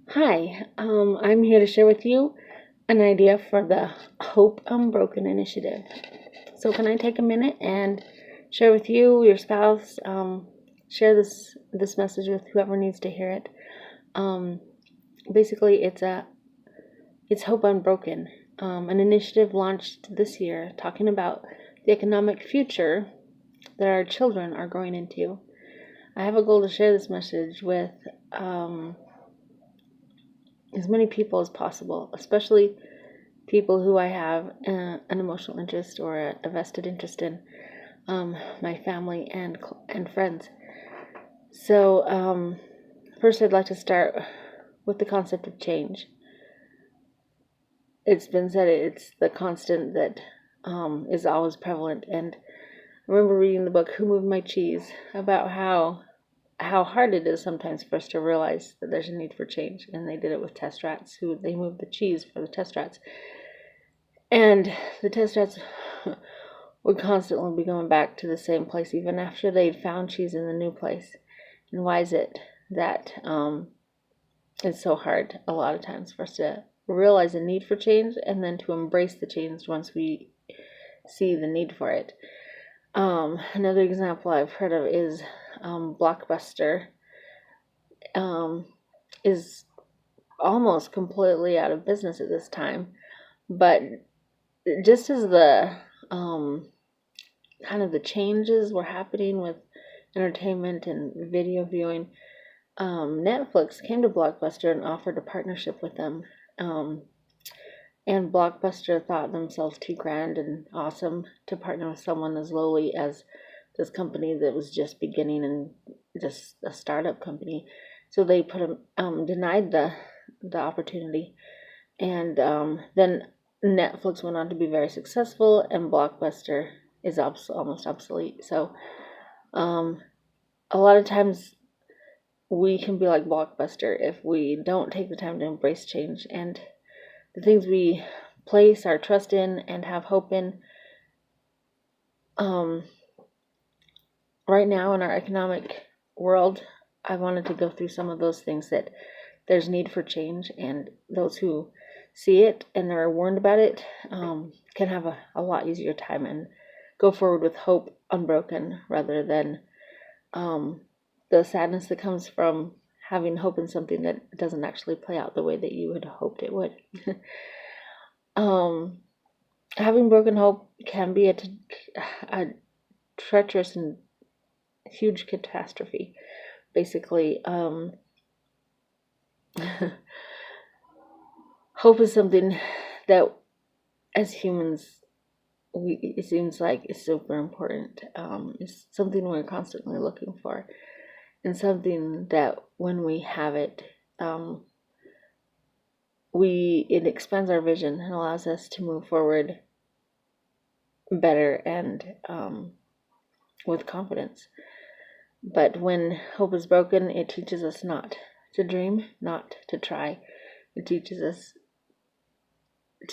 Hi, I'm here to share with you an idea for the Hope Unbroken Initiative. So, can I take a minute and share with you, your spouse, share this message with whoever needs to hear it? Um, Basically, it's Hope Unbroken, an initiative launched this year talking about the economic future that our children are growing into. I have a goal to share this message with as many people as possible, especially people who I have an emotional interest or a vested interest in, my family and friends. So, first, I'd like to start with the concept of change. It's been said it's the constant that is always prevalent, and I remember reading the book "Who Moved My Cheese" about how hard it is sometimes for us to realize that there's a need for change, and they did it with test rats. Who they moved the cheese for the test rats, and the test rats would constantly be going back to the same place even after they'd found cheese in the new place. And why is it that it's so hard a lot of times for us to realize the need for change and then to embrace the change once we see the need for it? Another example I've heard of is Blockbuster is almost completely out of business at this time, but just as the kind of the changes were happening with entertainment and video viewing, Netflix came to Blockbuster and offered a partnership with them. And Blockbuster thought themselves too grand and awesome to partner with someone as lowly as this company that was just beginning and just a startup company. So they denied the opportunity, and then Netflix went on to be very successful, and Blockbuster is almost obsolete. So a lot of times we can be like Blockbuster if we don't take the time to embrace change, and the things we place our trust in and have hope in. Right now in our economic world, I wanted to go through some of those things that there's need for change, and those who see it and are warned about it can have a lot easier time and go forward with hope unbroken rather than the sadness that comes from having hope in something that doesn't actually play out the way that you had hoped it would. Having broken hope can be a treacherous and huge catastrophe. Basically, hope is something that, as humans, it seems like is super important. It's something we're constantly looking for, and something that when we have it, it expands our vision and allows us to move forward better and with confidence. But when hope is broken, it teaches us not to dream, not to try. It teaches us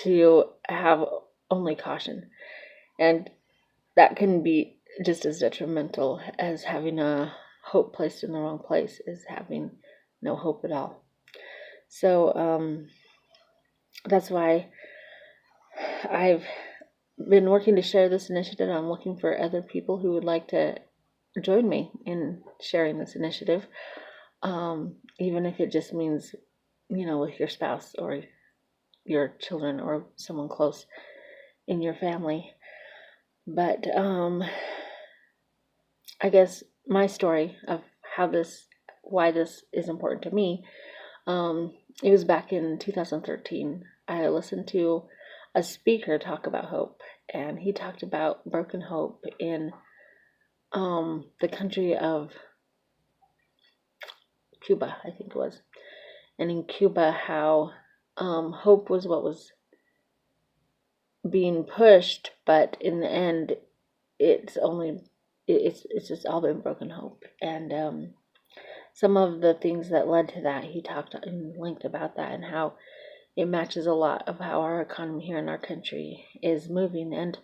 to have only caution. And that can be just as detrimental as having a hope placed in the wrong place, as having no hope at all. So that's why I've been working to share this initiative. I'm looking for other people who would like to join me in sharing this initiative, even if it just means, with your spouse or your children or someone close in your family. But I guess my story of why this is important to me, it was back in 2013. I listened to a speaker talk about hope, and he talked about broken hope in the country of Cuba, I think it was. And in Cuba, how hope was what was being pushed, but in the end, it's just all been broken hope. And some of the things that led to that, he talked in length about that and how it matches a lot of how our economy here in our country is moving. And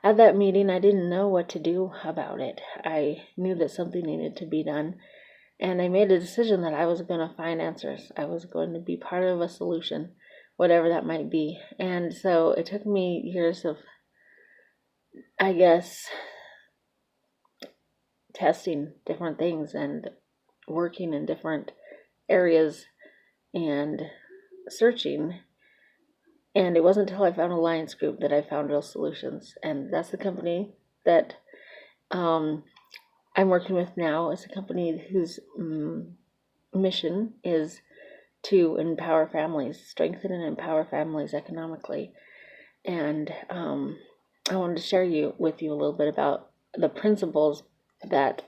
at that meeting, I didn't know what to do about it. I knew that something needed to be done, And I made a decision that I was going to find answers. I was going to be part of a solution, whatever that might be. And so it took me years of, I guess, testing different things and working in different areas and searching. And it wasn't until I found Alliance Group that I found Real Solutions. And that's the company that I'm working with now. It's a company whose mission is to empower families, strengthen and empower families economically. And I wanted to share with you a little bit about the principles that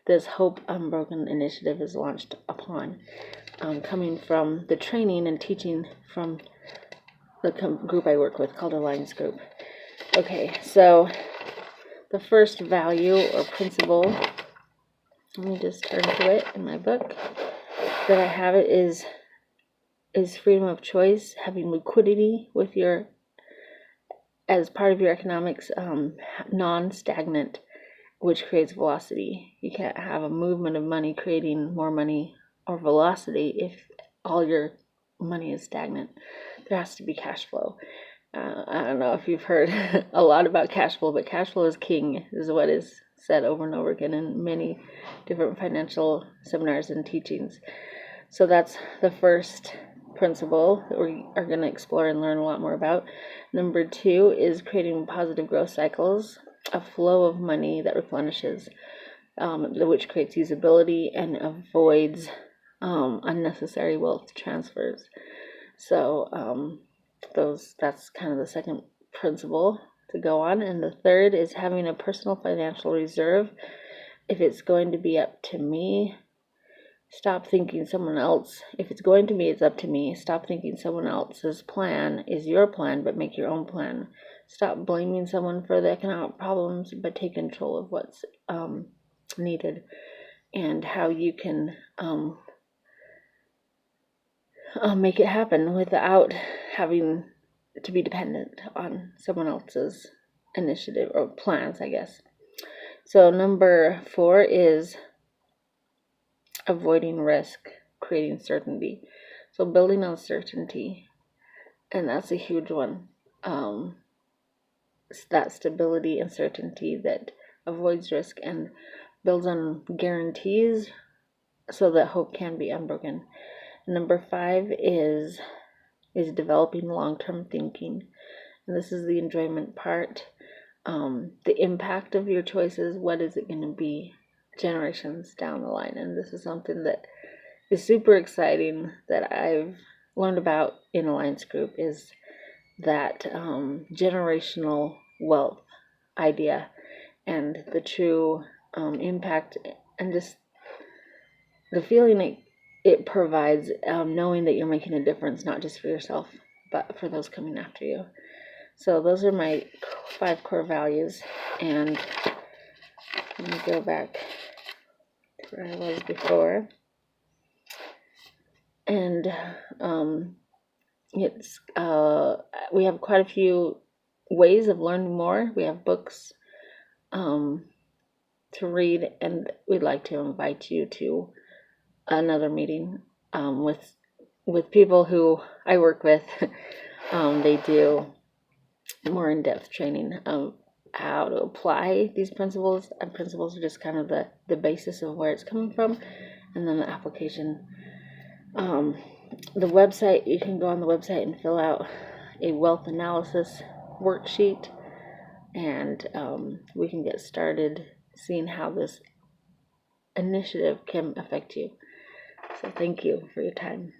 this Hope Unbroken Initiative is launched upon, coming from the training and teaching from the group I work with called Alliance Group. Okay, so the first value or principle, let me just turn to it in my book, that I have it is freedom of choice, having liquidity with your, as part of your economics, non-stagnant, which creates velocity. You can't have a movement of money creating more money or velocity if all your money is stagnant. There has to be cash flow. I don't know if you've heard a lot about cash flow, but cash flow is king, is what is said over and over again in many different financial seminars and teachings. So that's the first principle that we are going to explore and learn a lot more about. Number 2 is creating positive growth cycles, a flow of money that replenishes, which creates usability and avoids unnecessary wealth transfers. So that's kind of the second principle to go on. And the third is having a personal financial reserve. If it's going to be up to me, stop thinking someone else. If it's going to be, it's up to me. Stop thinking someone else's plan is your plan, but make your own plan. Stop blaming someone for the economic problems, but take control of what's needed and how you can make it happen without having to be dependent on someone else's initiative or plans, I guess. So number 4 is avoiding risk, creating certainty. So building on certainty, and that's a huge one. That stability and certainty that avoids risk and builds on guarantees so that hope can be unbroken. Number 5 is developing long-term thinking, and this is the enjoyment part. The impact of your choices, what is it going to be generations down the line? And this is something that is super exciting that I've learned about in Alliance Group, is that generational wealth idea and the true impact and just the feeling it provides, knowing that you're making a difference, not just for yourself, but for those coming after you. So those are my 5 core values, and let me go back to where I was before. And it's we have quite a few ways of learning more. We have books to read, and we'd like to invite you to another meeting with people who I work with. They do more in-depth training of how to apply these principles, and principles are just kind of the basis of where it's coming from, and then the application. The website, you can go on the website and fill out a wealth analysis worksheet, and we can get started seeing how this initiative can affect you. So thank you for your time.